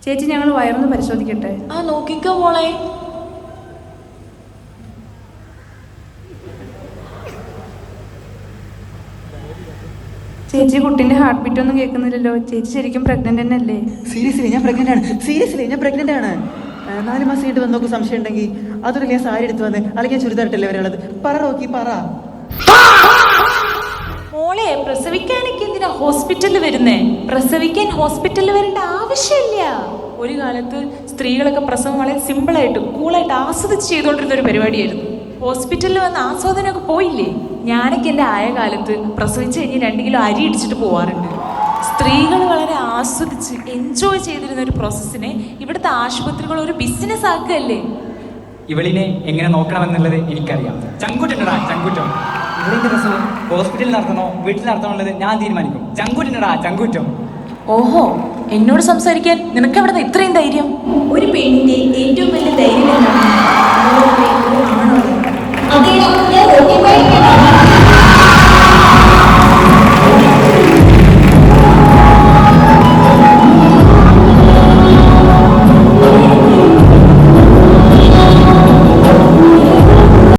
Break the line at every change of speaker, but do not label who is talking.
ചേച്ചി ഞങ്ങൾ വയറൊന്ന് പരിശോധിക്കട്ടെ?
ആ നോക്കിക്കോ മോളെ.
ചേച്ചി കുട്ടീൻ്റെ ഹാർട്ട് ബീറ്റ് ഒന്നും കേൾക്കുന്നില്ലല്ലോ. ചേച്ചി ശരിക്കും പ്രഗ്നന്റ് തന്നെ അല്ലേ?
സീരിയസ്ലി ഞാൻ പ്രഗ്നന്റ് ആണ്. 4 മാസം കഴിഞ്ഞിട്ട് വന്ന് നോക്ക്. സംശയം ഉണ്ടെങ്കിൽ അതൊരു ഞാൻ സാരി എടുത്ത് വന്ന് അല്ലെങ്കിൽ ഞാൻ ചുരിദാറിട്ടല്ലേ വരാനുള്ളത്. പറ നോക്കി പറ.
മോളെ പ്രസവിക്കാനൊക്കെ എന്തിനാ ഹോസ്പിറ്റലിൽ വരുന്നേ? പ്രസവിക്കാൻ ഹോസ്പിറ്റലിൽ വരേണ്ട ആവശ്യമില്ല. ഒരു കാലത്ത് സ്ത്രീകളൊക്കെ പ്രസവം വളരെ സിമ്പിളായിട്ട് കൂളായിട്ട് ആസ്വദിച്ച് ചെയ്തുകൊണ്ടിരുന്ന ഒരു പരിപാടിയായിരുന്നു. ഹോസ്പിറ്റലിൽ വന്ന് ആസ്വാദനമൊക്കെ പോയില്ലേ? ഞാനൊക്കെ എൻ്റെ ആയ കാലത്ത് പ്രസവിച്ച് കഴിഞ്ഞ് 2 കിലോ അരി ഇടിച്ചിട്ട് പോവാറുണ്ട്. സ്ത്രീകൾ വളരെ ആസ്വദിച്ച് എൻജോയ് ചെയ്തിരുന്ന ഒരു പ്രോസസ്സിനെ ഇവിടുത്തെ ആശുപത്രികൾ ഒരു ബിസിനസ് ആക്കുകയല്ലേ.
ഇവളിനെ എങ്ങനെ നോക്കണമെന്നുള്ളത് എനിക്കറിയാം. ചങ്കൂറ്റണ്ടടാ ചങ്കൂറ്റം. ഇവളിന്റെ പ്രസവം ഹോസ്പിറ്റലിൽ നടത്തണോ വീട്ടിൽ നടത്തണോ ഉള്ളത് ഞാൻ തീരുമാനിക്കും. ചങ്കൂറ്റണ്ടടാ ചങ്കൂറ്റം.
ഓഹോ, എന്നോട് സംസാരിക്കാൻ നിനക്ക് എവിടെ നിന്ന് ഇത്രയും ധൈര്യം?
ഒരു പെണ്ണിന്റെ ഏറ്റവും വലിയ ധൈര്യം